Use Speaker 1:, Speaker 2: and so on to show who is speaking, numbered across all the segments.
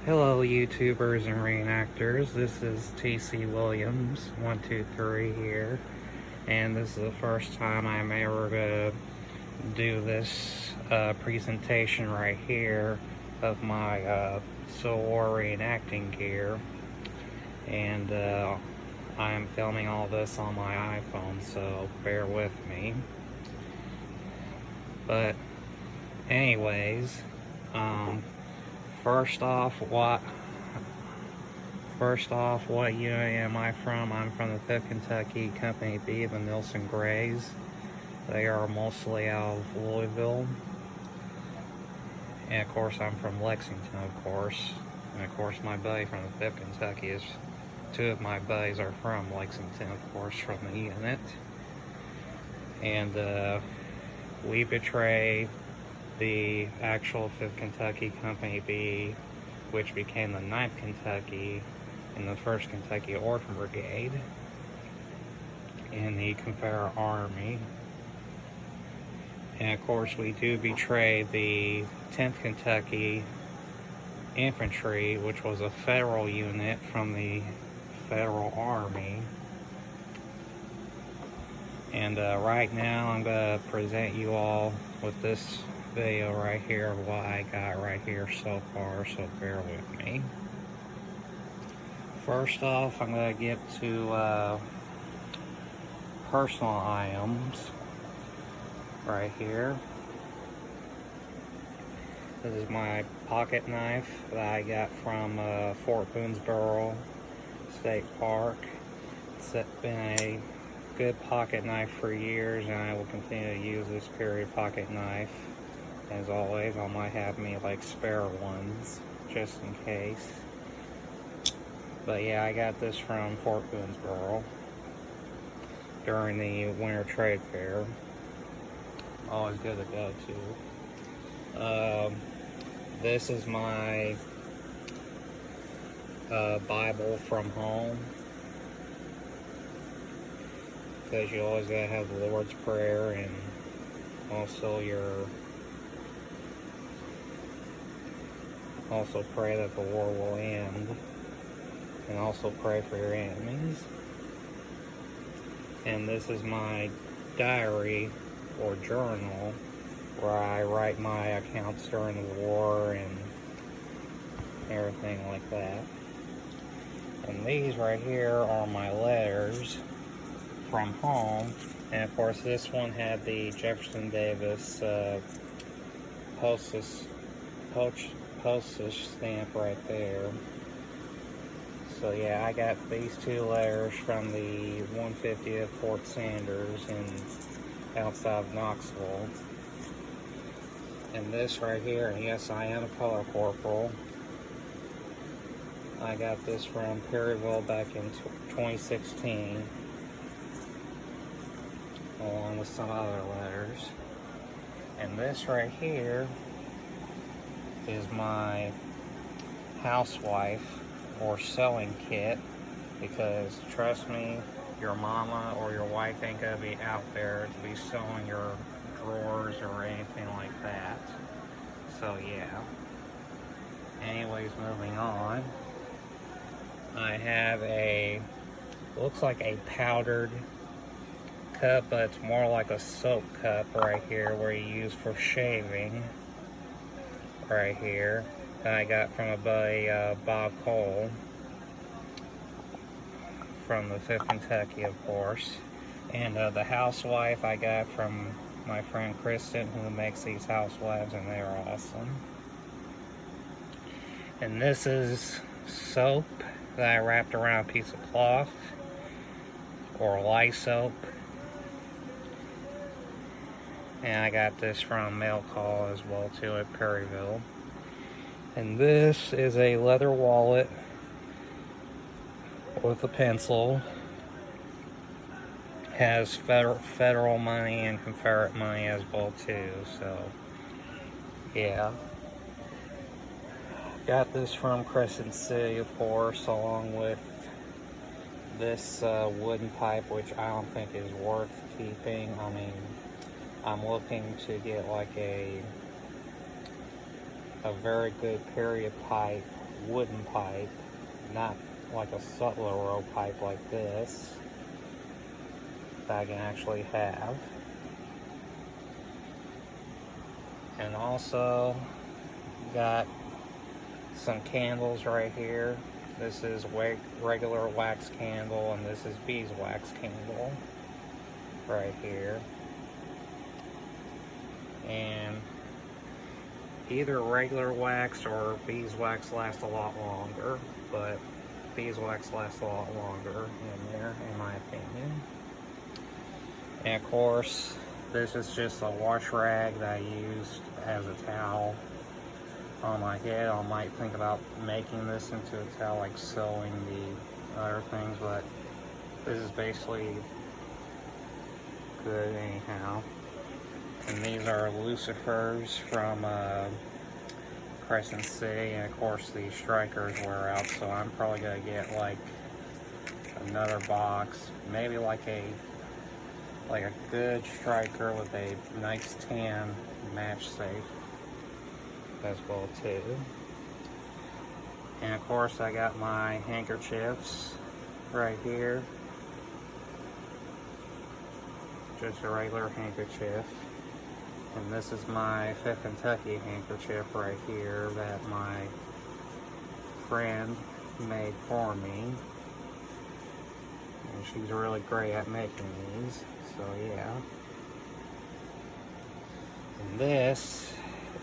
Speaker 1: Hello, YouTubers and reenactors. This is TC Williams 123 here, and this is the first time I'm ever gonna do this presentation right here of my Civil War reenacting gear, and I am filming all this on my iPhone, so bear with me. But anyways, First off, what unit am I from? I'm from the 5th Kentucky Company B, the Nelson Grays. They are mostly out of Louisville. And of course, I'm from Lexington, of course. And of course, my buddy from the 5th Kentucky is, two of my buddies are from Lexington, of course, from the unit. And we betray the actual 5th Kentucky Company B, which became the 9th Kentucky and the 1st Kentucky Orphan Brigade in the Confederate Army. And of course, we do betray the 10th Kentucky Infantry, which was a federal unit from the Federal Army. And right now, I'm going to present you all with this video right here of what I got right here so far, so bear with me. First off, I'm going to get to personal items right here. This is my pocket knife that I got from Fort Boonesboro State Park. It's been a good pocket knife for years, and I will continue to use this period pocket knife. As always, I might have me like spare ones just in case. But yeah, I got this from Fort Boonesboro during the Winter Trade Fair. Always good to go to. This is my Bible from home, because you always gotta have the Lord's Prayer, and also pray that the war will end, and also pray for your enemies. And this is my diary or journal where I write my accounts during the war and everything like that. And these right here are my letters from home. And of course, this one had the Jefferson Davis postage stamp right there. So yeah, I got these two letters from the 150th Fort Sanders outside of Knoxville. And this right here, and yes, I am a color corporal. I got this from Perryville back in 2016, along with some other letters. And this right here is my housewife or sewing kit, because trust me, your mama or your wife ain't gonna be out there to be sewing your drawers or anything like that. So yeah. Anyways, moving on. I have looks like a powdered cup, but it's more like a soap cup right here where you use for shaving. Right here, that I got from a buddy, Bob Cole, from the 5th Kentucky, of course. And the housewife I got from my friend Kristen, who makes these housewives, and they're awesome. And this is soap that I wrapped around a piece of cloth, or lye soap. And I got this from Mail Call as well too at Perryville. And this is a leather wallet with a pencil. Has federal money and Confederate money as well too. So yeah. Got this from Crescent City, of course, along with this wooden pipe, which I don't think is worth keeping. I mean, I'm looking to get like a very good period pipe wooden pipe, not like a sutler row pipe like this that I can actually have. And also got some candles right here. This is regular wax candle, and this is beeswax candle right here. And either regular wax or beeswax lasts a lot longer, but beeswax lasts a lot longer in there, in my opinion. And of course, this is just a wash rag that I used as a towel on my head. I might think about making this into a towel, like sewing the other things, but this is basically good anyhow. And these are lucifers from Crescent City, and of course the strikers wear out, so I'm probably gonna get like another box, maybe like a good striker with a nice tan match safe as well too. And of course I got my handkerchiefs right here, just a regular handkerchief. And this is my Fifth Kentucky handkerchief right here that my friend made for me. And she's really great at making these, so yeah. And this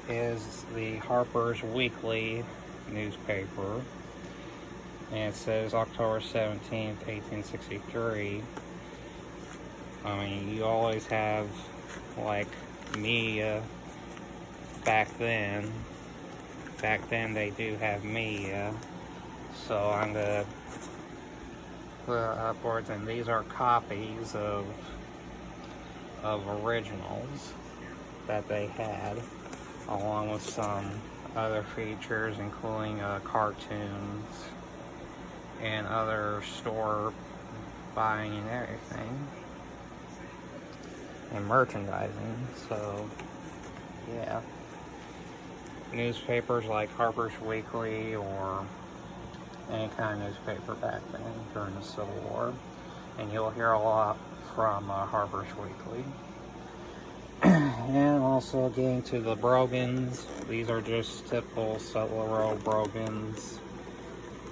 Speaker 1: is the Harper's Weekly newspaper. And it says October 17th, 1863. I mean, you always have, like, media back then. Back then they do have media. So I'm gonna put upwards, and these are copies of originals that they had, along with some other features, including cartoons and other store buying and everything, and merchandising. So yeah, newspapers like Harper's Weekly or any kind of newspaper back then during the Civil War, and you'll hear a lot from Harper's Weekly. And also getting to the brogans, these are just typical Sutler Row brogans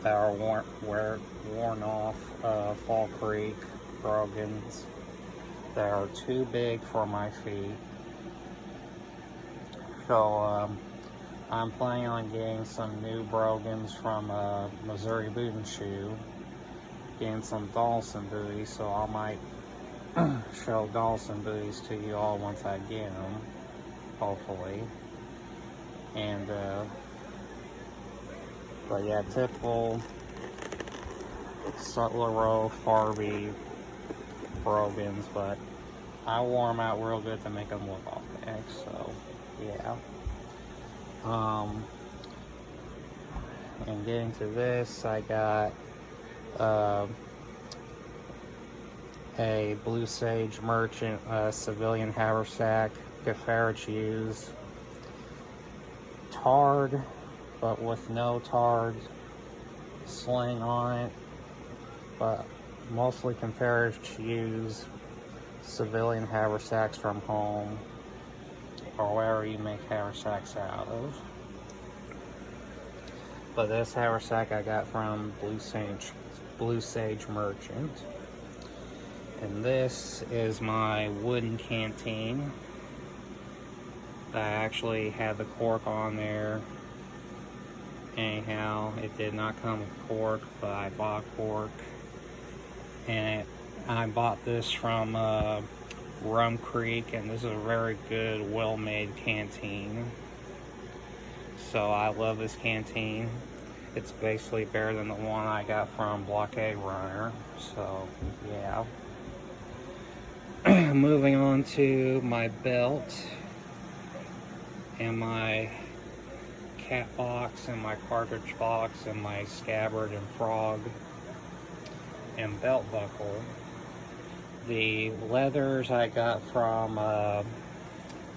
Speaker 1: that are worn off Fall Creek brogans that are too big for my feet. So I'm planning on getting some new brogans from Missouri Boot and Shoe, getting some Dawson booties, so I might show Dawson booties to you all once I get them, hopefully. And but yeah, typical Sutler Row Farby brogans, but I wore them out real good to make them look authentic, so yeah. And getting to this, I got a Blue Sage Merchant civilian haversack, Gaffarich used, tarred, but with no tarred sling on it, but mostly Confederate use civilian haversacks from home, or wherever you make haversacks out of. But this haversack I got from Blue Sage Merchant. And this is my wooden canteen. I actually had the cork on there. Anyhow, it did not come with cork, but I bought cork. And I bought this from Rum Creek, and this is a very good, well-made canteen. So I love this canteen. It's basically better than the one I got from Blockade Runner. So yeah. Moving on to my belt and my cat box and my cartridge box and my scabbard and frog and belt buckle. The leathers I got from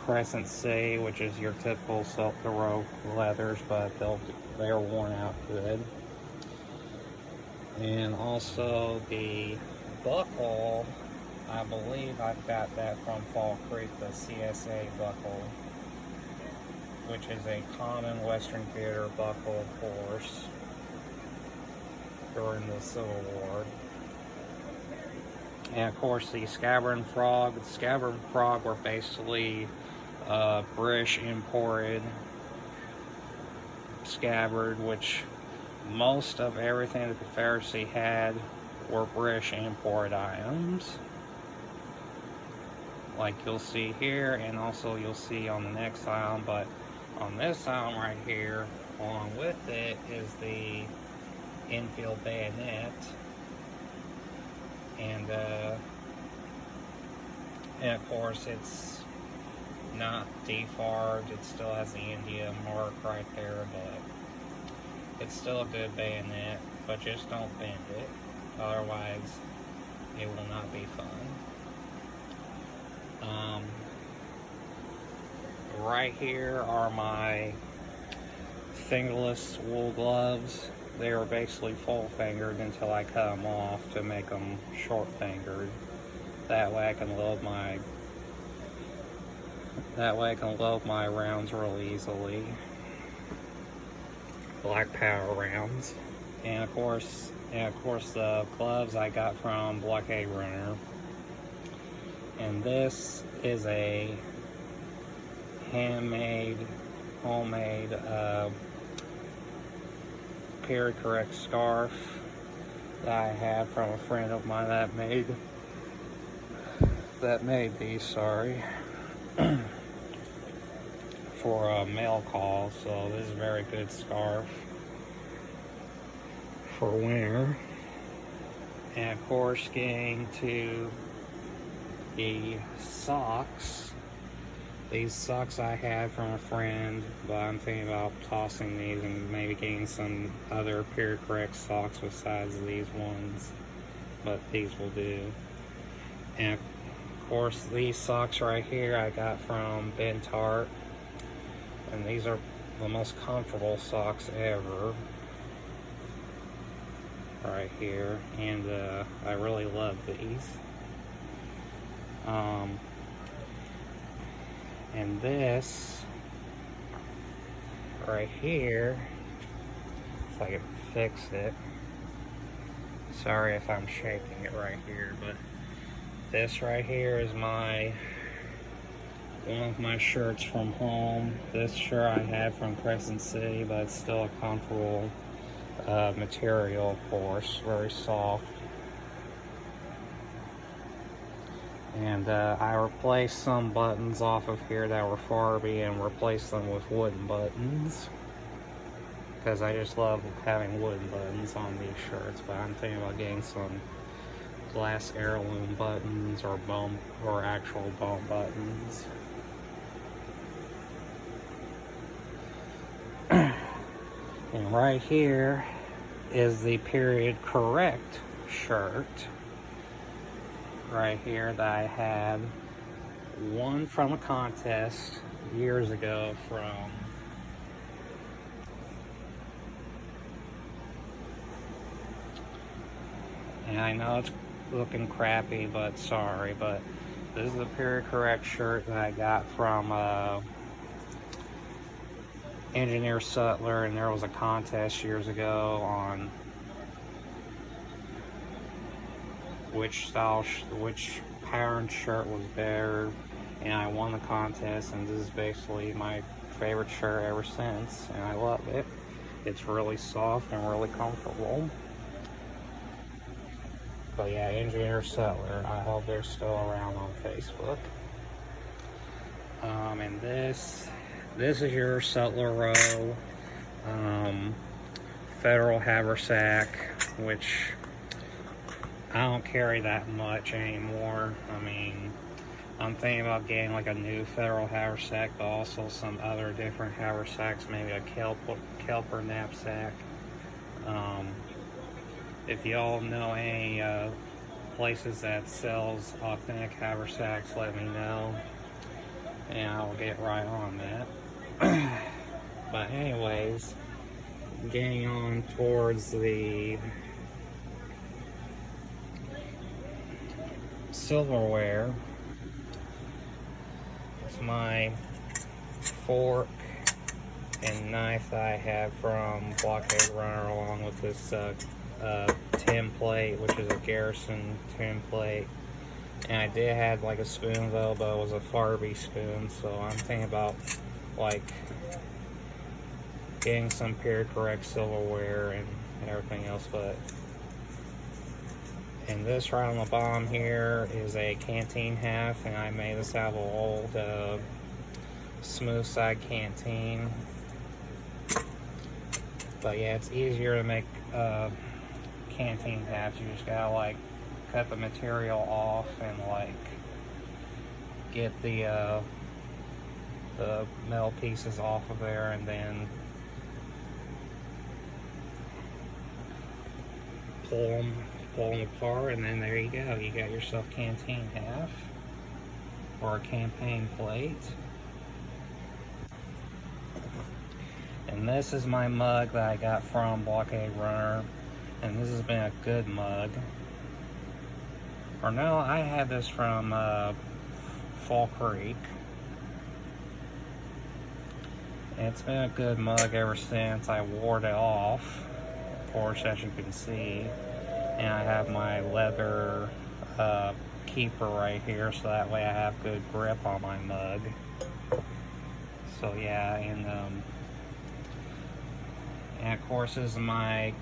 Speaker 1: Crescent City, which is your typical Sutler Row leathers, but they're worn out good. And also the buckle, I believe I've got that from Fall Creek, the CSA buckle, which is a common Western theater buckle, of course, during the Civil War. And of course the Scabbard and Frog. The Scabbard and Frog were basically British imported scabbard, which most of everything the Confederacy had were British import items, like you'll see here, and also you'll see on the next item. But on this item right here, along with it, is the Enfield bayonet, and of course it's not defarred. It still has the India mark right there, but it's still a good bayonet. But just don't bend it, otherwise it will not be fun. Right here are my fingerless wool gloves. They are basically full fingered until I cut them off to make them short fingered. That way I can load my rounds really easily. Black powder rounds. And of course the gloves I got from Blockade Runner. And this is a homemade period correct scarf that I had from a friend of mine that made these, sorry, for a mail call. So this is a very good scarf for winter. And of course, getting to the socks. These socks I had from a friend, but I'm thinking about tossing these and maybe getting some other period correct socks besides these ones, but these will do. And of course these socks right here I got from Ben Tart, and these are the most comfortable socks ever right here, and I really love these. And this right here, if I can fix it, sorry if I'm shaking it right here, but this right here is one of my shirts from home. This shirt I had from Crescent City, but it's still a comfortable material, of course, very soft. And I replaced some buttons off of here that were Farby and replaced them with wooden buttons, because I just love having wooden buttons on these shirts. But I'm thinking about getting some glass heirloom buttons or actual bone buttons. And right here is the period correct shirt right here that I had won from a contest years ago from and I know it's looking crappy, but sorry, but this is a period correct shirt that I got from Engineer Sutler, and there was a contest years ago on which pattern shirt was better, and I won the contest, and this is basically my favorite shirt ever since, and I love it. It's really soft and really comfortable. But yeah, Engineer Sutler, I hope they're still around on Facebook. And this is your Sutler Row Federal haversack, which I don't carry that much anymore. I mean, I'm thinking about getting like a new Federal haversack, but also some other different haversacks, maybe a kelper knapsack. If y'all know any places that sells authentic haversacks, let me know, and I'll get right on that. But anyways, getting on towards the silverware. It's my fork and knife that I have from Blockade Runner, along with this tin plate, which is a Garrison tin plate. And I did have like a spoon though, but it was a Farby spoon, so I'm thinking about like getting some period correct silverware and everything else. But and this right on the bottom here is a canteen half, and I made this out of an old smooth side canteen. But yeah, it's easier to make canteen halves. You just gotta like cut the material off and like get the metal pieces off of there, and then pull them apart, and then there you go. You got yourself canteen half or a campaign plate. And this is my mug that I got from Blockade Runner, and this has been a good mug. Or no, I had this from Fall Creek. And it's been a good mug ever since. I wore it off, of course, as you can see. And I have my leather keeper right here, so that way I have good grip on my mug. So yeah, and of course this is my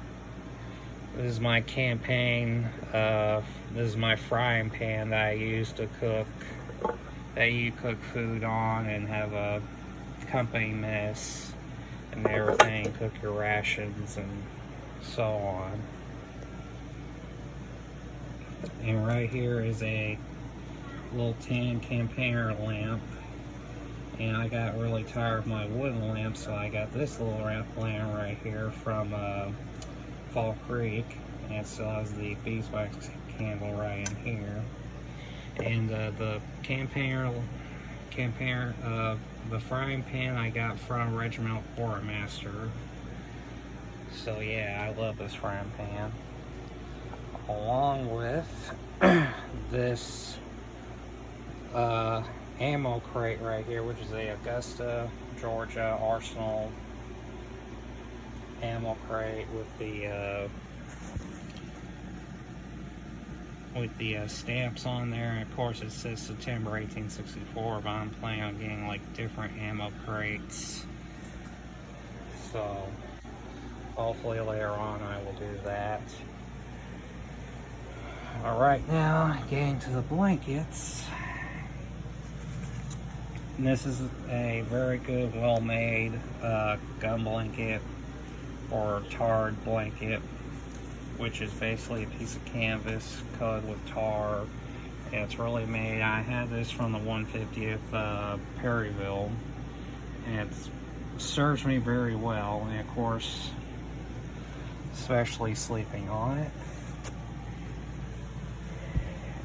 Speaker 1: campaign. This is my frying pan that I use to cook, that you cook food on and have a company mess and everything, cook your rations and so on. And right here is a little tin campaigner lamp, and I got really tired of my wooden lamp, so I got this little lamp right here from Fall Creek, and it still has the beeswax candle right in here. And the the frying pan I got from Regimental Quartermaster. So yeah, I love this frying pan. Along with this ammo crate right here, which is a Augusta, Georgia Arsenal ammo crate with the stamps on there. And of course it says September 1864, but I'm planning on getting like different ammo crates, so hopefully later on I will do that. Alright, now getting to the blankets. And this is a very good, well-made gun blanket or tarred blanket, which is basically a piece of canvas coated with tar, and it's really made. I had this from the 150th Perryville, and it serves me very well, and of course, especially sleeping on it.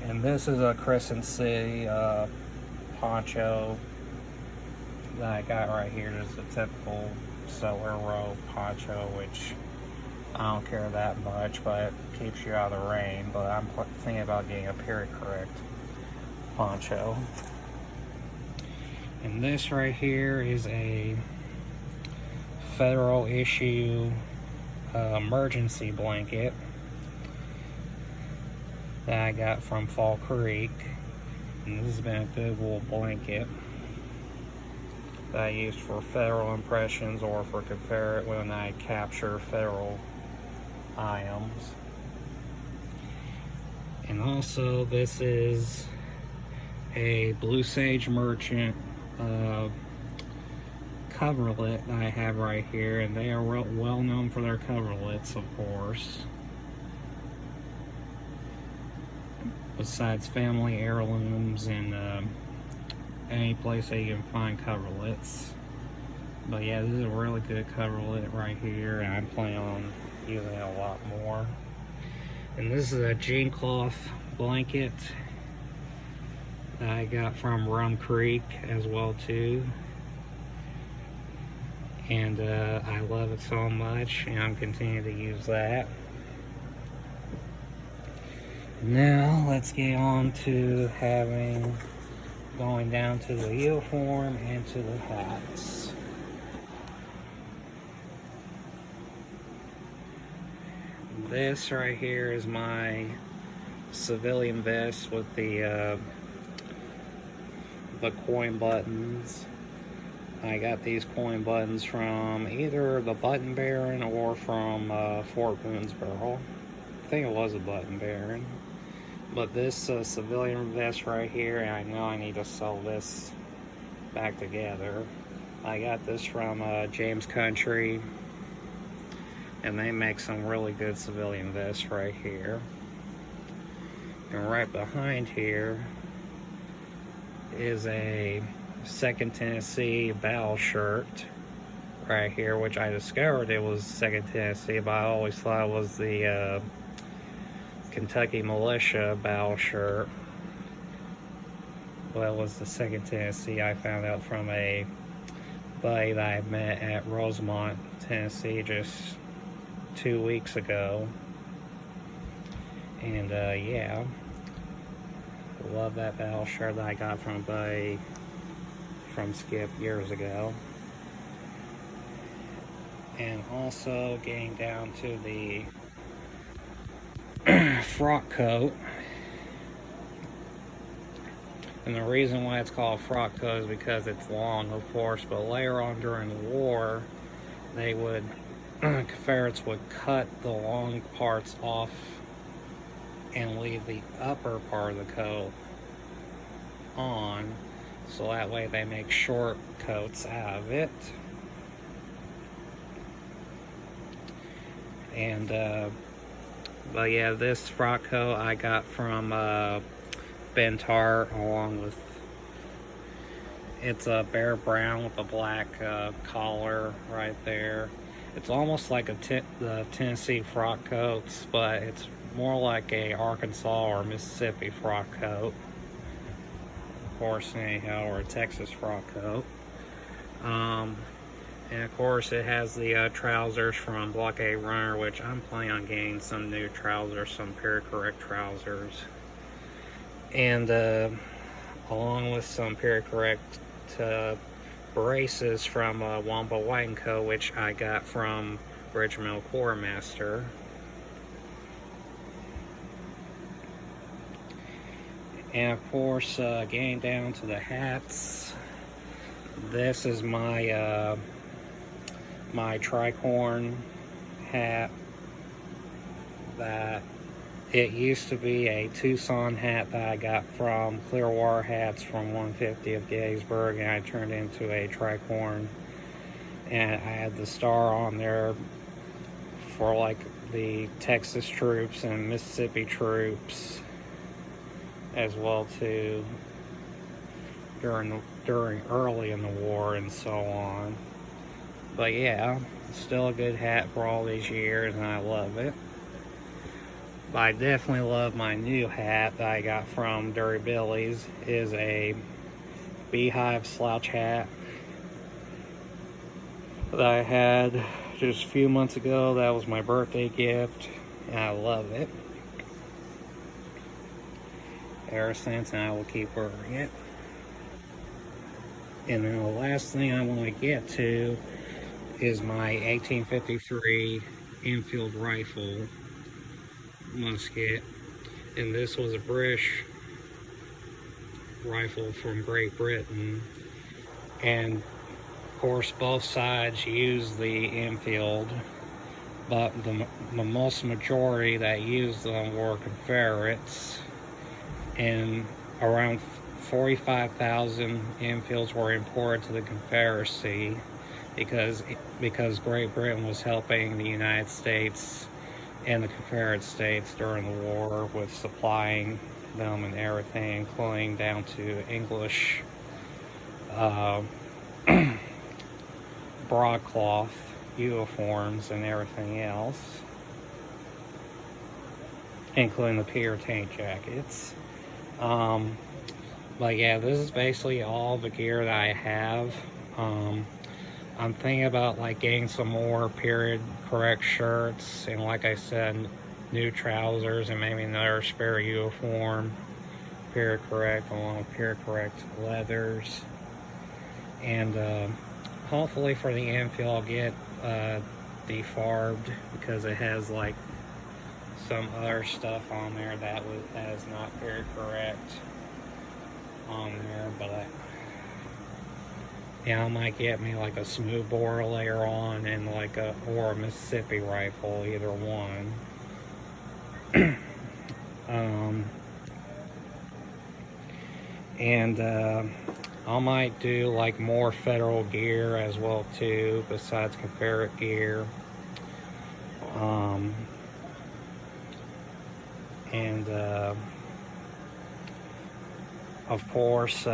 Speaker 1: And this is a Crescent City poncho that I got right here. Just a typical Cellar Row poncho, which I don't care that much, but it keeps you out of the rain. But I'm thinking about getting a period correct poncho. And this right here is a federal issue emergency blanket that I got from Fall Creek. And this has been a good wool blanket that I used for federal impressions or for Confederate when I capture federal items. And also this is a Blue Sage Merchant coverlet that I have right here, and they are well known for their coverlets, of course. Besides family heirlooms and any place that you can find coverlets. But yeah, this is a really good coverlet right here, and I'm planning on using it a lot more. And this is a jean cloth blanket that I got from Rum Creek as well too. and I love it so much, and I'm continuing to use that. Now let's get on to going down to the uniform and to the hats. This right here is my civilian vest with the coin buttons. I got these coin buttons from either the Button Baron or from Fort Boonesboro. I think it was a Button Baron. But this civilian vest right here, I know I need to sew this back together. I got this from James Country, and they make some really good civilian vests right here. And right behind here is a 2nd Tennessee battle shirt right here, which I discovered it was 2nd Tennessee, but I always thought it was the Kentucky Militia battle shirt. Well, it was the 2nd Tennessee. I found out from a buddy that I met at Rosemont, Tennessee just 2 weeks ago. And yeah, love that battle shirt that I got from a buddy from Skip years ago. And also getting down to the frock coat. And the reason why it's called frock coat is because it's long, of course, but later on during the war, they would, Confederates would cut the long parts off and leave the upper part of the coat on, so that way they make short coats out of it. And but yeah, this frock coat I got from Ben Tart, along with, it's a bear brown with a black collar right there. It's almost like the Tennessee frock coats, but it's more like a Arkansas or Mississippi frock coat, of course, anyhow, or a Texas frock coat. And of course it has the trousers from Blockade Runner, which I'm planning on getting some new trousers, some period correct trousers. And along with some period correct braces from Wampa White & Co., which I got from Bridgemill Quartermaster. And of course, getting down to the hats, this is my my tricorn hat. That it used to be a Tucson hat that I got from Clearwater Hats from 150 of Gettysburg, and I turned into a tricorn, and I had the star on there for like the Texas troops and Mississippi troops as well too, during early in the war and so on. But yeah, still a good hat for all these years, and I love it. But I definitely love my new hat that I got from Dirty Billy's. It is a beehive slouch hat that I had just a few months ago. That was my birthday gift, and I love it ever since, and I will keep wearing it. And then the last thing I want to get to is my 1853 Enfield rifle musket, and this was a British rifle from Great Britain, and of course both sides used the Enfield, but the most majority that used them were Confederates, and around 45,000 Enfields were imported to the Confederacy because Great Britain was helping the United States and the Confederate States during the war with supplying them and everything, including down to English broadcloth uniforms and everything else, including the Peter tank jackets. But yeah, this is basically all the gear that I have. I'm thinking about like getting some more period correct shirts, and like I said, new trousers, and maybe another spare uniform, period correct, along with period correct leathers. And hopefully for the infield I'll get defarbed, because it has like some other stuff on there that is not period correct on there. But yeah, I might get me like a smooth bore later on, and like or a Mississippi rifle, either one. And I might do like more federal gear as well too, besides Confederate gear. And of course,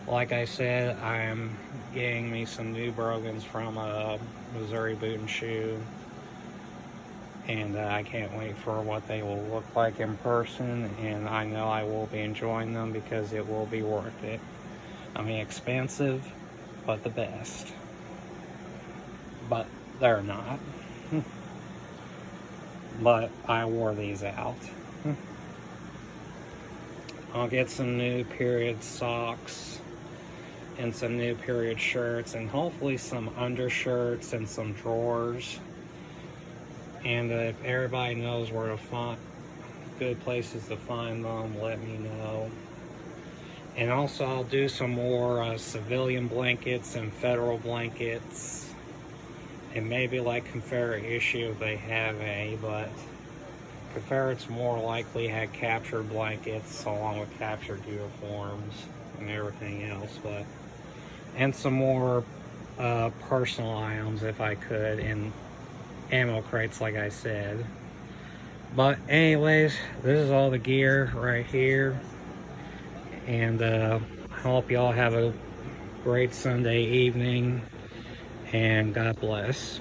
Speaker 1: like I said, I'm getting me some new brogans from Missouri Boot and Shoe, and I can't wait for what they will look like in person, and I know I will be enjoying them because it will be worth it. I mean, expensive, but the best. But they're not. But I wore these out. I'll get some new period socks and some new period shirts, and hopefully some undershirts and some drawers. And if everybody knows where to find good places to find them, let me know. And also I'll do some more civilian blankets and federal blankets, and maybe like Confederate issue if they have any, but Confederates more likely had captured blankets along with captured uniforms and everything else. But and some more personal items if I could, and ammo crates like I said. But anyways, this is all the gear right here, and I hope y'all have a great Sunday evening, and God bless.